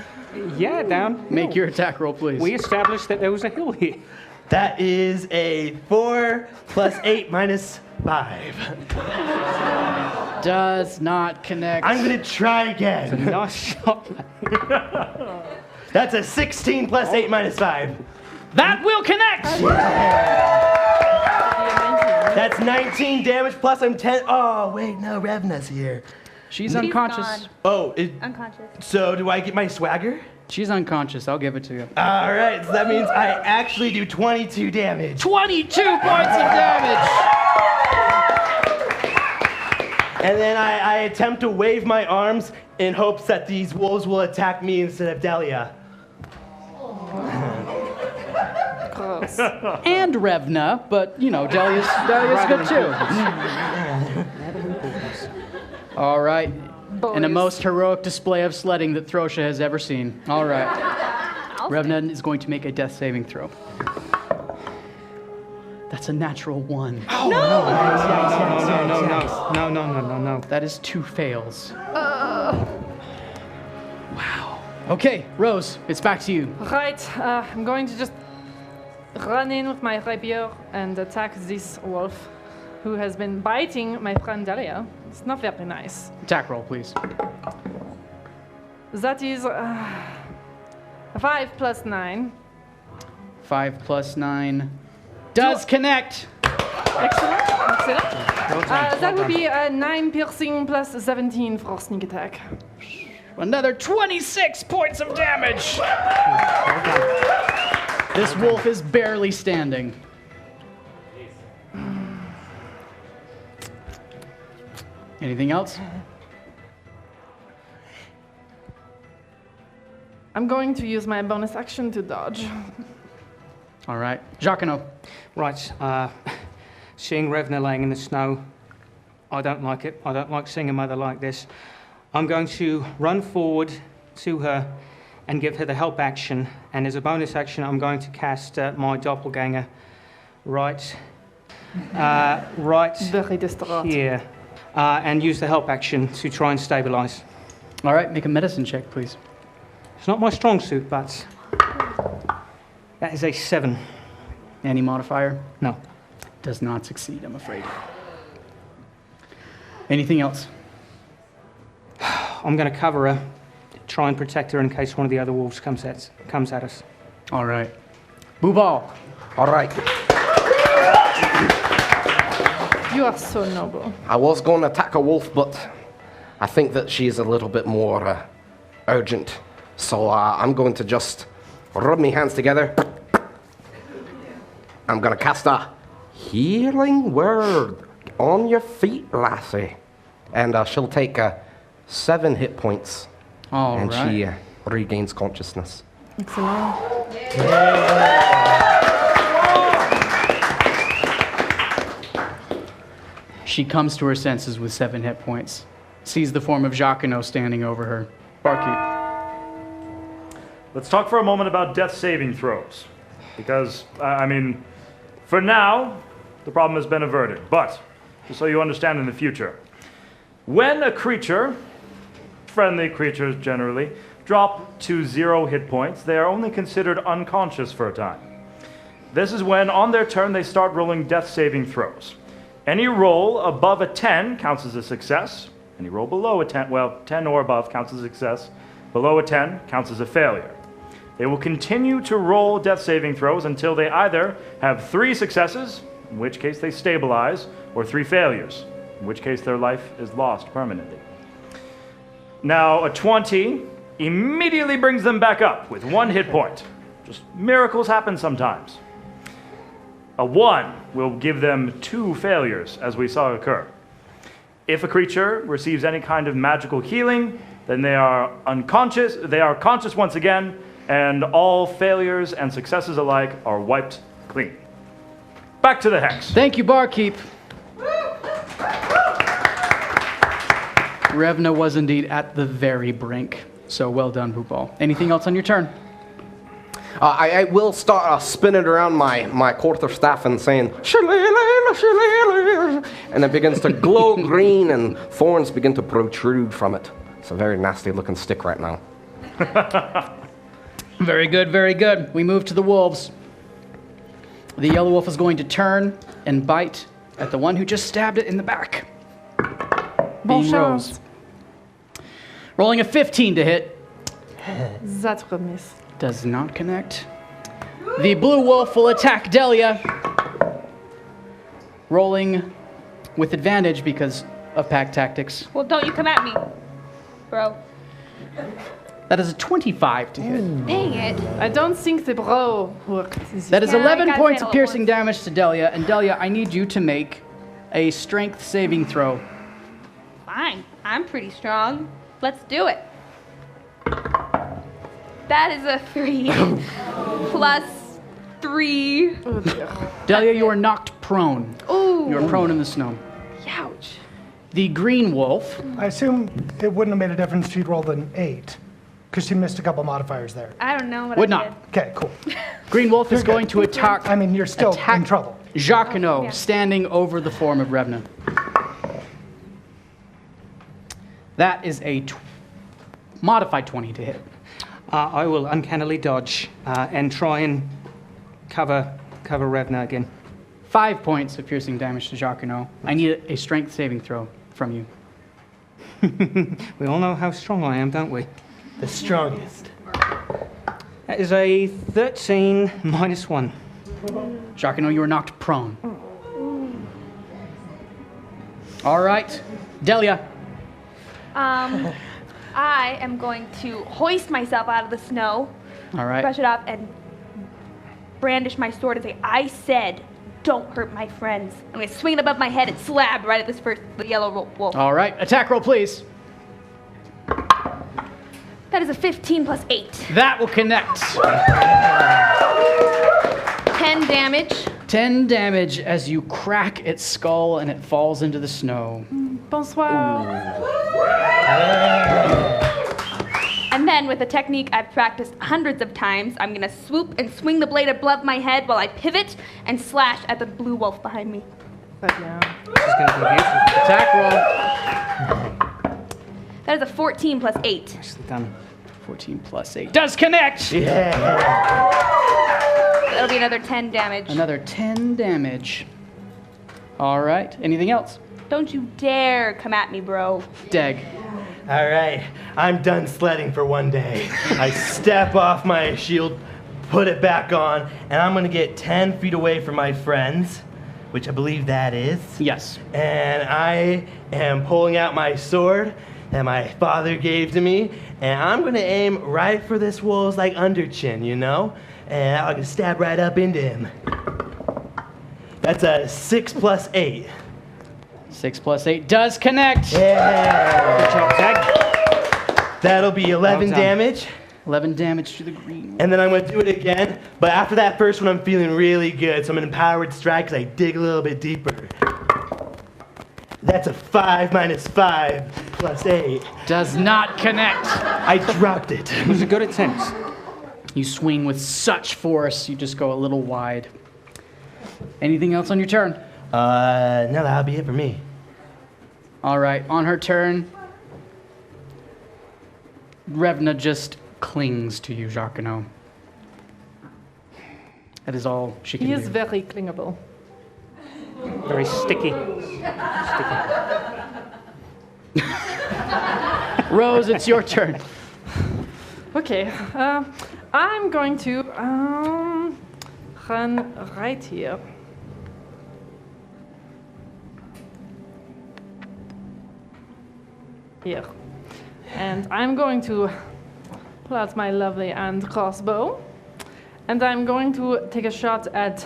Yeah, down. Make your attack roll, please. We established that there was a hill here. That is a 4 plus 8 minus 5. Does not connect. I'm gonna try again. Nice shot. That's a 16 plus 8 minus 5. That will connect. That's 19 damage plus I'm 10. Oh, wait, no, Revna's here. She's She's unconscious. gone. Oh, Unconscious. so do I get my swagger? She's unconscious. I'll give it to you. All right, so that means I actually do 22 damage. 22 points of damage. And then I attempt to wave my arms in hopes that these wolves will attack me instead of Delia. Gross. And Revna, but you know, Delia's good too. All right. boys. and a most heroic display of sledding that Throsha has ever seen. All right. Revna is going to make a death saving throw. That's a natural 1. No. That is 2 fails. Wow. Okay, Rose, it's back to you. Right, I'm going to just run in with my rapier and attack this wolf who has been biting my friend Delia. It's not very nice. Attack roll, please. That is 5 plus 9. 5 plus 9 does connect. Excellent. That would be 9 piercing plus 17 for sneak attack. Another 26 points of damage. This wolf is barely standing. Anything else? I'm going to use my bonus action to dodge. All right. Jacquino. Right, seeing Revna laying in the snow, I don't like it. I don't like seeing a mother like this. I'm going to run forward to her and give her the help action. And as a bonus action, I'm going to cast my doppelganger right Very distraught. here. And use the help action to try and stabilize. All right, make a medicine check, please. It's not my strong suit, but that is a 7. Any modifier? No. Does not succeed, I'm afraid. Anything else? I'm going to cover her, try and protect her in case one of the other wolves comes at us. All right. Boobal. All right. You are so noble. I was going to attack a wolf, but I think that she's a little bit more urgent. So I'm going to just rub my hands together. I'm going to cast a healing word on your feet, lassie. And she'll take 7 hit points. All and right. she regains consciousness. Excellent. She comes to her senses with 7 hit points. Sees the form of Jacquino standing over her. Barkeep. Let's talk for a moment about death saving throws. Because, for now, the problem has been averted. But, just so you understand in the future, when a creature, friendly creatures generally, drop to 0 hit points, they are only considered unconscious for a time. This is when, on their turn, they start rolling death saving throws. Any roll above a 10 counts as a success. Any roll below a 10, 10 or above counts as a success. Below a 10 counts as a failure. They will continue to roll death saving throws until they either have 3 successes, in which case they stabilize, or 3 failures, in which case their life is lost permanently. Now, a 20 immediately brings them back up with 1 hit point. Just miracles happen sometimes. A 1 will give them 2 failures, as we saw occur. If a creature receives any kind of magical healing, then they are unconscious, they are conscious once again, and all failures and successes alike are wiped clean. Back to the hex. Thank you, Barkeep. Revna was indeed at the very brink. So well done, Boobal. Anything else on your turn? I will start spinning around my quarterstaff and saying, "Shillelagh, shillelagh," and it begins to glow green and thorns begin to protrude from it. It's a very nasty looking stick right now. Very good, very good. We move to the wolves. The yellow wolf is going to turn and bite at the one who just stabbed it in the back. Being Rose. Rolling a 15 to hit. That will miss. Does not connect. The blue wolf will attack Delia. Rolling with advantage because of pack tactics. Well, don't you come at me, bro. That is a 25 to hit. Dang it. I don't think the bro worked. That is Yeah, I 11 gotta points fail of it piercing once. damage to Delia. And Delia, I need you to make a strength saving throw. Fine. I'm pretty strong. Let's do it. That is a 3 plus 3. Delia, you are knocked prone. Ooh. You are prone in the snow. Ouch. The green wolf. I assume it wouldn't have made a difference if you'd rolled an 8, because she missed a couple modifiers there. I don't know what Would I not. did. Okay, cool. Green wolf is You're good. going to attack. I mean, you're still attack in trouble. Jacquinot, Oh, yeah. standing over the form of Revna. That is a modified 20 to hit. I will uncannily dodge and try and cover Revna again. 5 points of piercing damage to Jacquinot. I need a strength saving throw from you. We all know how strong I am, don't we? The strongest. That is a 13 minus 1. Jacquinot, you are knocked prone. All right, Delia. I am going to hoist myself out of the snow, All right. brush it off, and brandish my sword and say, I said, don't hurt my friends. I'm going to swing it above my head and slab right at the yellow wolf. All right, attack roll, please. That is a 15 plus 8. That will connect. 10 damage. 10 damage as you crack its skull and it falls into the snow. Bonsoir. And then, with a technique I've practiced hundreds of times, I'm going to swoop and swing the blade above my head while I pivot and slash at the blue wolf behind me. Très bien. This is going to be beautiful. Attack roll. That is a 14 plus 8. Nicely done. 14 plus 8. Does connect! Yeah. That'll be another 10 damage. Another 10 damage. All right, anything else? Don't you dare come at me, bro. Deg. All right, I'm done sledding for one day. I step off my shield, put it back on, and I'm gonna get 10 feet away from my friends, which I believe that is. Yes. And I am pulling out my sword that my father gave to me, and I'm gonna aim right for this wolf's like under chin, you know? And I'm gonna stab right up into him. That's a 6 plus 8. 6 plus 8 does connect. Yeah. Good job, Tag. That'll be 11 Well done. damage. 11 damage to the green. And then I'm going to do it again, but after that first one, I'm feeling really good. So I'm an empowered strike because I dig a little bit deeper. That's a 5 minus 5 plus 8. Does not connect. I dropped it. It was a good attempt. You swing with such force, you just go a little wide. Anything else on your turn? No, that'll be it for me. All right, on her turn, Revna just clings to you, Jacquinot. That is all she can He do. is very clingable. Very sticky. Rose, it's your turn. Okay, I'm going to run right here. Here. And I'm going to pull out my lovely hand crossbow. And I'm going to take a shot at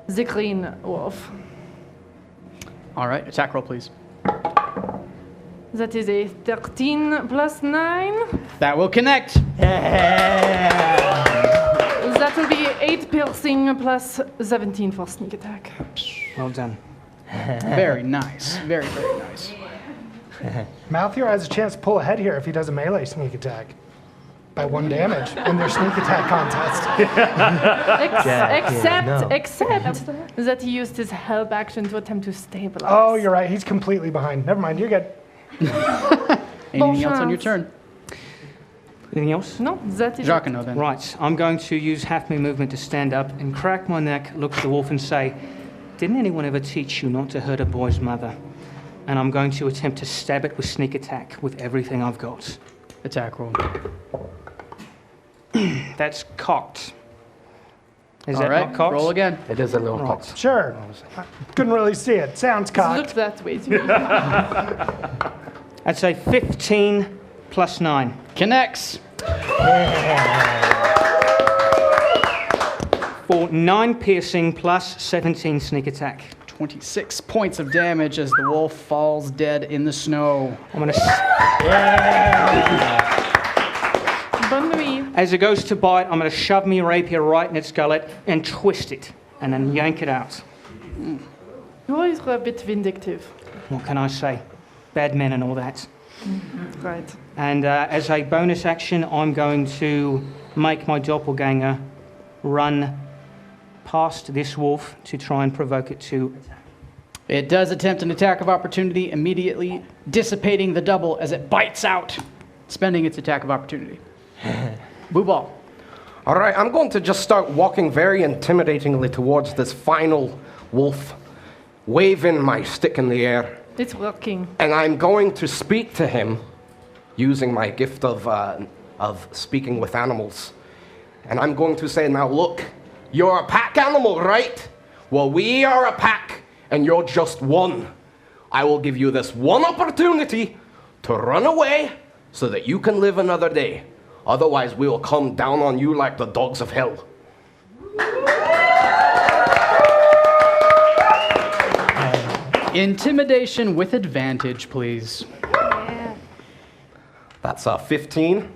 the green wolf. All right, attack roll, please. That is a 13 plus 9. That will connect. That will be 8 piercing plus 17 for sneak attack. Well done. Very nice. Very, very nice. Malthier has a chance to pull ahead here if he does a melee sneak attack. By 1 damage in their sneak attack contest. Except that he used his help action to attempt to stabilize. Oh, you're right. He's completely behind. Never mind. You're good. Anything else on your turn? Anything else? No, that is Jacquinot, then. Right, I'm going to use half my movement to stand up and crack my neck, look at the wolf and say, didn't anyone ever teach you not to hurt a boy's mother? And I'm going to attempt to stab it with sneak attack with everything I've got. Attack roll. That's cocked. Is All that right, not cocked? roll again. It is a little Right. cocked. Sure. I couldn't really see it. Sounds Look cocked. that way. Too. That's a 15 plus 9. Connects. For 9 piercing plus 17 sneak attack. 26 points of damage as the wolf falls dead in the snow. I'm going to... Bonne nuit. As it goes to bite, I'm going to shove my rapier right in its gullet and twist it, and then yank it out. You always were a bit vindictive. what can I say? Bad men and all that. Right. And as a bonus action, I'm going to make my doppelganger run past this wolf to try and provoke it to attack. It does attempt an attack of opportunity, immediately dissipating the double as it bites out, spending its attack of opportunity. Blue ball. All right, I'm going to just start walking very intimidatingly towards this final wolf, waving my stick in the air. It's working. And I'm going to speak to him using my gift of speaking with animals. And I'm going to say, now look, you're a pack animal, right? Well, we are a pack, and you're just one. I will give you this one opportunity to run away so that you can live another day. Otherwise, we will come down on you like the dogs of hell. Intimidation with advantage, please. Yeah. That's a 15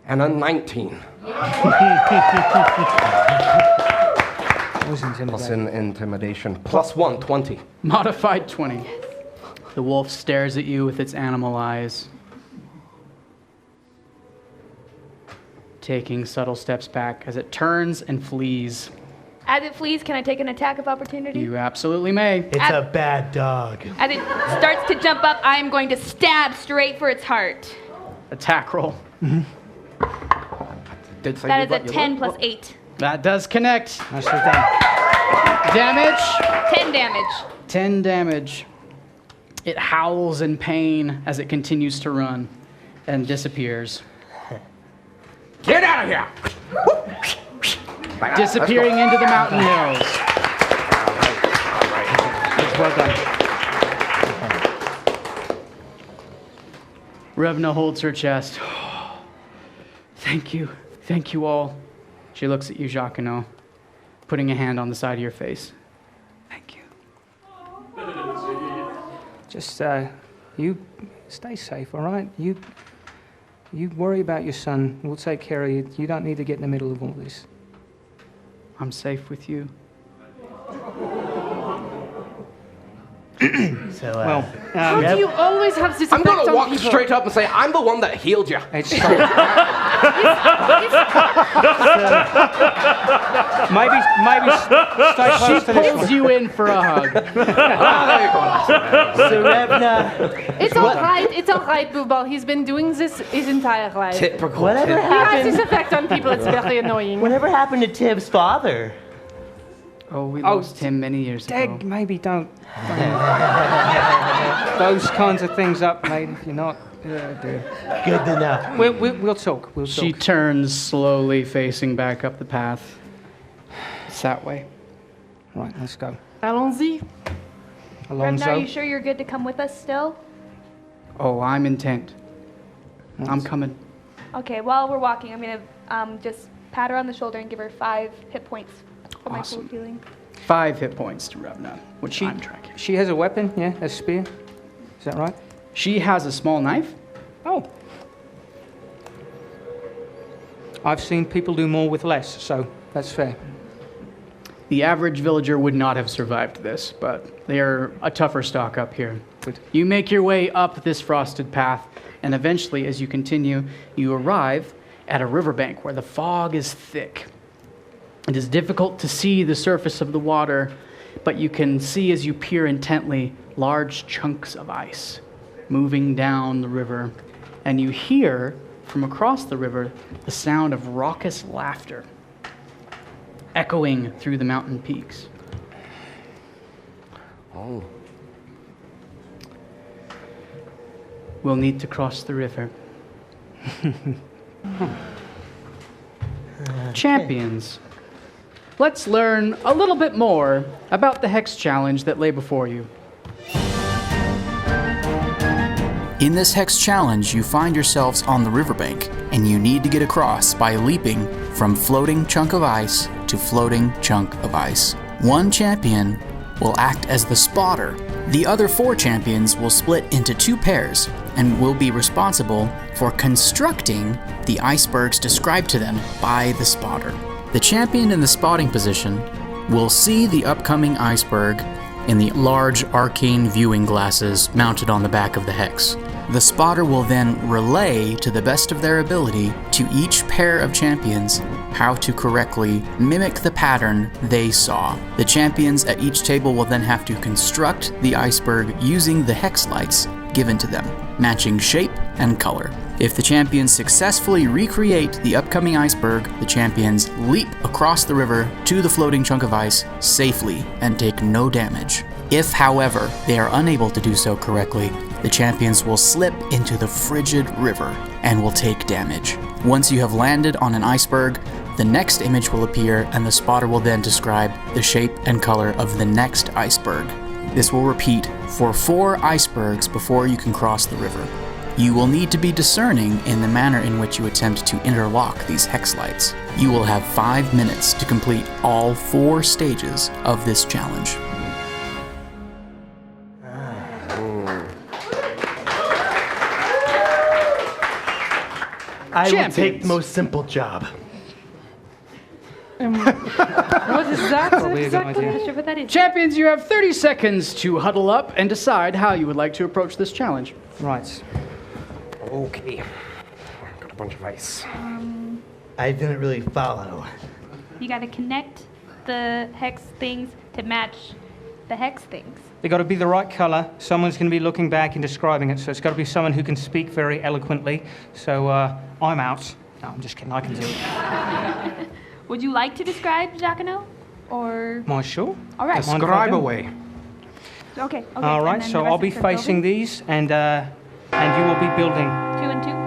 and a 19. That was Plus intimidating. intimidation. Plus 1, 20. Modified 20. The wolf stares at you with its animal eyes, taking subtle steps back as it turns and flees. As it flees, can I take an attack of opportunity? You absolutely may. It's a bad dog. As it starts to jump up, I am going to stab straight for its heart. Attack roll. Did say That you is got a your 10 look? plus 8. That does connect. Nicely done. Damage. 10 damage. 10 damage. It howls in pain as it continues to run and disappears. Get out of here! Disappearing into the mountain hills. That's well done. Revna holds her chest. Thank you. Thank you all. She looks at you, Jacquinot, putting a hand on the side of your face. Thank you. Just, you stay safe, all right? You worry about your son. We'll take care of you. You don't need to get in the middle of all this. I'm safe with you. So, Well, How do you always have this I'm effect gonna on walk people? straight up and say, I'm the one that healed you. it's maybe stay She close to this pulls one. you in for a hug. so Revna, It's all right. It's all right, Blue Ball. He's been doing this his entire life. Typical. whatever He has this happened? effect on people. It's very annoying. Whatever happened to Tib's father? Oh, we lost him many years ago. Deg, maybe don't those kinds of things up, mate, if you're not. Dude. Good to know. We'll talk. We'll She talk. turns slowly, facing back up the path. It's that way. Right, let's go. Allons-y. Revna, are Alonzo. you sure you're good to come with us still? Oh, I'm intent. I'm coming. Okay, while we're walking, I'm going to just pat her on the shoulder and give her 5 hit points for my Awesome. full healing. 5 hit points to Revna, which I'm tracking. She has a weapon, yeah, a spear. Is that right? She has a small knife. Oh. I've seen people do more with less, so that's fair. The average villager would not have survived this, but they are a tougher stock up here. Good. You make your way up this frosted path, and eventually, as you continue, you arrive at a riverbank where the fog is thick. It is difficult to see the surface of the water, but you can see as you peer intently large chunks of ice moving down the river, and you hear from across the river the sound of raucous laughter echoing through the mountain peaks. Oh. We'll need to cross the river. Champions, let's learn a little bit more about the Hex Challenge that lay before you. In this Hex Challenge, you find yourselves on the riverbank, and you need to get across by leaping from floating chunk of ice to floating chunk of ice. One champion will act as the spotter. The other 4 champions will split into 2 pairs and will be responsible for constructing the icebergs described to them by the spotter. The champion in the spotting position will see the upcoming iceberg in the large arcane viewing glasses mounted on the back of the hex. The spotter will then relay to the best of their ability to each pair of champions how to correctly mimic the pattern they saw. The champions at each table will then have to construct the iceberg using the hex lights given to them, matching shape and color. If the champions successfully recreate the upcoming iceberg, the champions leap across the river to the floating chunk of ice safely and take no damage. If, however, they are unable to do so correctly, the champions will slip into the frigid river and will take damage. Once you have landed on an iceberg, the next image will appear and the spotter will then describe the shape and color of the next iceberg. This will repeat for 4 icebergs before you can cross the river. You will need to be discerning in the manner in which you attempt to interlock these hex lights. You will have 5 minutes to complete all 4 stages of this challenge. I will take Champions. the most simple job. What is that Probably a good exactly? idea. Not sure what that is. Champions, you have 30 seconds to huddle up and decide how you would like to approach this challenge. Right. Okay. Got a bunch of ice. I didn't really follow. You gotta connect the hex things to match the hex things. They got to be the right color. Someone's going to be looking back and describing it, so it's got to be someone who can speak very eloquently. So I'm out. No, I'm just kidding. I can do it. Would you like to describe Jacquino? Or Am I sure? all right. Mind if I Describe do? away. Okay. All right. So I'll be facing these, and you will be building. 2 and 2.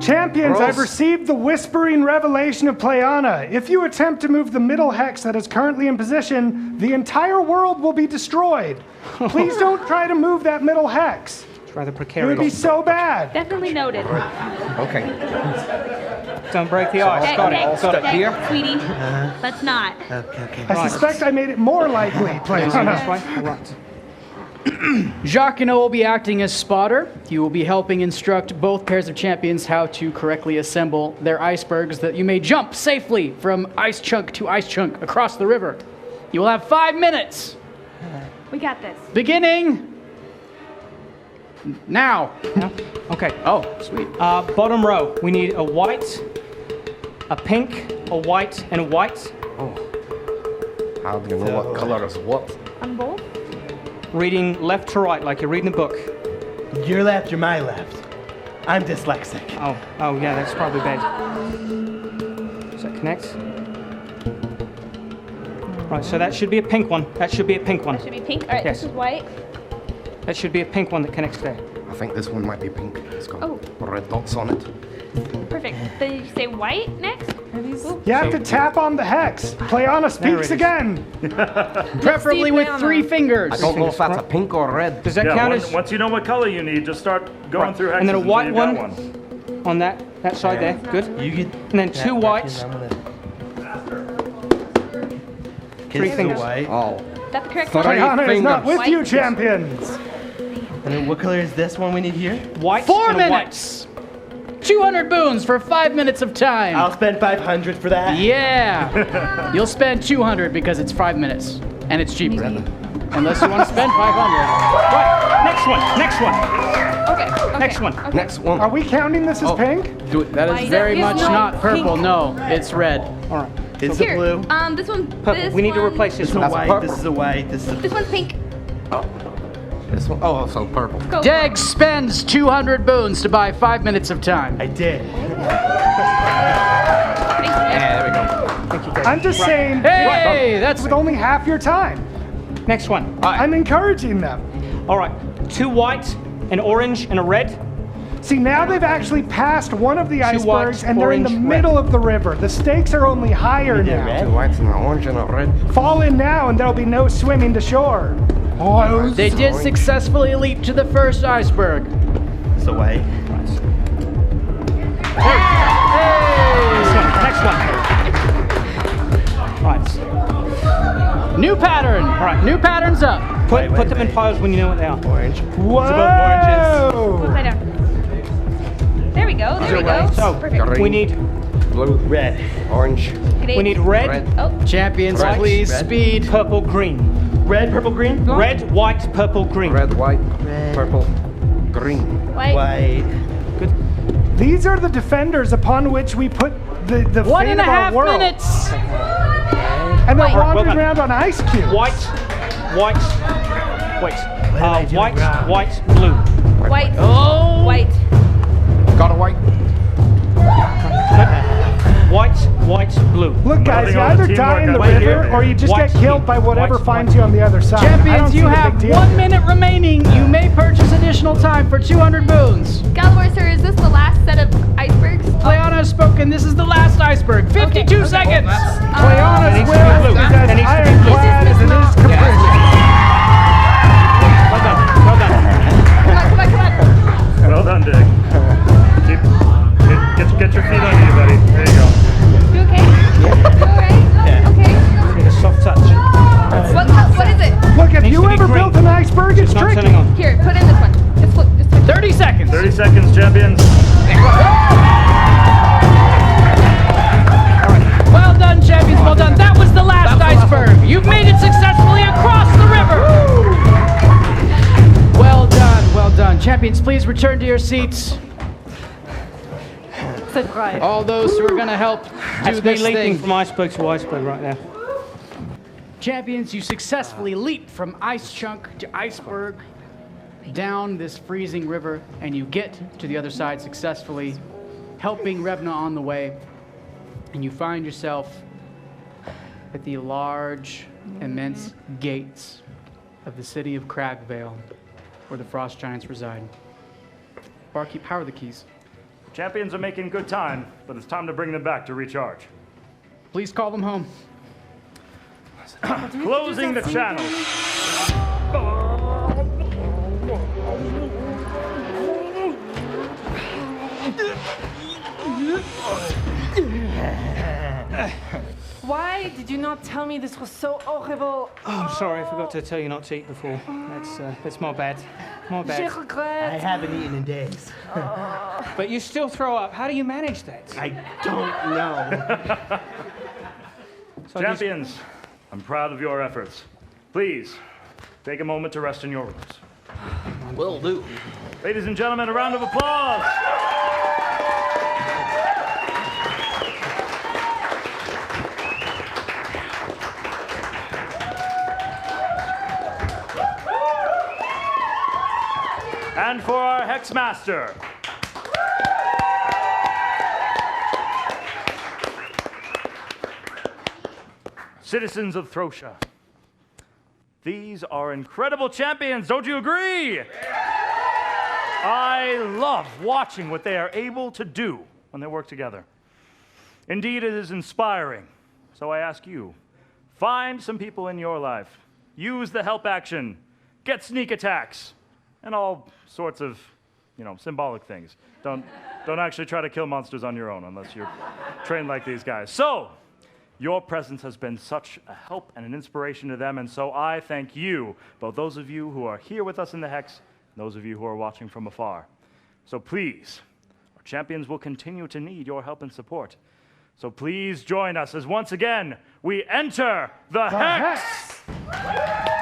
Champions, I've Gross. received the whispering revelation of Pleiana. If you attempt to move the middle hex that is currently in position, the entire world will be destroyed. Please don't try to move that middle hex. It's rather It would be precarious. so bad. Definitely noted. Okay. Don't break the ice. Okay, Got okay, it. Got it. okay, Here. sweetie. Let's not. Okay. I suspect I made it more likely, This Pleiana. way. All right. Jacquino will be acting as spotter. He will be helping instruct both pairs of champions how to correctly assemble their icebergs that you may jump safely from ice chunk to ice chunk across the river. You will have 5 minutes, We got this. beginning now. Yeah. Okay. Oh, sweet. Bottom row. We need a white, a pink, a white, and a white. How do you know what color is what? On both? Reading left to right, like you're reading a book. Your left, you're my left. I'm dyslexic. Oh, yeah, that's probably bad. Does that connect? Right, so that should be a pink one. That should be a pink one. Should be pink. All right, Yes. this is white. That should be a pink one that connects there. I think this one might be pink. It's got Oh. red dots on it. Perfect. Then you say white next? Ooh. You have to tap on the hex. Pleiana There it speaks is. again. Preferably with Pleiana. 3 fingers. I don't know if that's a pink or red. Does that Yeah, count once, as once you know what color you need, just start going Right. through hexes And then a white until you got one? On that side there? Good. You get And then 2 whites. 3 fingers. White. Oh. Is that the correct Sorry. color? Pleiana is not fingers. with you, White. champions. And then what color is this one we need here? White 4 and a white. minutes. 200 boons for 5 minutes of time. I'll spend 500 for that. Yeah. You'll spend 200 because it's 5 minutes. And it's cheaper. Unless you want to spend 500. Right, next one, next one, Okay. Okay. next one. Okay. Next one. Are we counting this as Oh. pink? That is White. very There is much no not purple. pink. No, it's red. All right. It's a Here. blue. This one. Purple. This We need to one- replace This this is a one. That's white. purple. This is a white. This is a This one's pink. This one. Oh, so purple. Go. Deg spends 200 boons to buy 5 minutes of time. I did. Yeah, there we go. Thank you, Dave. I'm just saying, Hey, that's with only half your time. Next one. I'm encouraging them. All right, 2 white, an orange, and a red. See, now they've actually passed one of the icebergs whites, and they're in the orange, middle of the river. The stakes are only higher did now. red? Two whites and an orange and a red. Fall in now and there'll be no swimming to shore. They did successfully leap to the first iceberg. It's a white. Next one. Right. New pattern. All right. New pattern's up. Put them in piles when you know what they are. Orange. Whoa! Upside down. There we go. There we go. whites? So Perfect. we need Blue, Red. orange, Good we need red, red. Oh, Champions, Right. please, Red. speed. purple, green. Red, purple, green? Red, white, purple, green. Red, white, purple, green. White. Good. These are the defenders upon which we put the fate of our world. minutes. And they're Well wandering done. around on ice cubes. White, white, wait. I doing White, wrong? white, blue. White. Oh. White. Got a white. White, white, blue. Look, guys, you Nothing on either the die in the teamwork up river here. or you just White get killed team. by whatever White, finds white. you on the other side. I don't Champions, see you the big have deal. 1 minute remaining. You may purchase additional time for 200 boons. Galvor, sir, is this the last set of icebergs? Cleana has spoken. This is the last iceberg. 52 seconds. Cleona's needs to be will blue. is as It needs to be blue. ironclad as it is capricious. Well done, well done. Come on. Well done, Dick. Get your feet under you, buddy. There you go. You okay? You alright? Okay. Need a soft touch. What is it? Look, if Needs you to be ever green. built an iceberg, it's Not tricky. turning on. Here, put in this one. Just look. Just look. 30 seconds. 30 seconds, champions. Well done, champions. Well done. That was the last iceberg. You've made it successfully across the river. Well done. Well done. Champions, please return to your seats. C'est vrai. All those who are going to help do That's me this leaping thing. from iceberg to iceberg right now. Champions, you successfully leap from ice chunk to iceberg down this freezing river, and you get to the other side successfully, helping Revna on the way. And you find yourself at the large, immense gates of the city of Cragvale, where the Frost Giants reside. Barkeep, how are the keys? Champions are making good time, but it's time to bring them back to recharge. Please call them home. Closing the channels. Why did you not tell me this was so horrible? Oh, I'm sorry, I forgot to tell you not to eat before. That's my bad. My Je bad. I regrette. haven't eaten in days. But you still throw up. How do you manage that? I don't know. So Champions, I'm proud of your efforts. Please, take a moment to rest in your rooms. Will do. Ladies and gentlemen, a round of applause. And for our Hexmaster. Citizens of Throcia, these are incredible champions, don't you agree? I love watching what they are able to do when they work together. Indeed, it is inspiring. So I ask you, find some people in your life, use the help action, get sneak attacks, and all sorts of, symbolic things. Don't actually try to kill monsters on your own unless you're trained like these guys. So, your presence has been such a help and an inspiration to them, and so I thank you, both those of you who are here with us in the Hex, and those of you who are watching from afar. So please, our champions will continue to need your help and support. So please join us as once again we enter the Hex!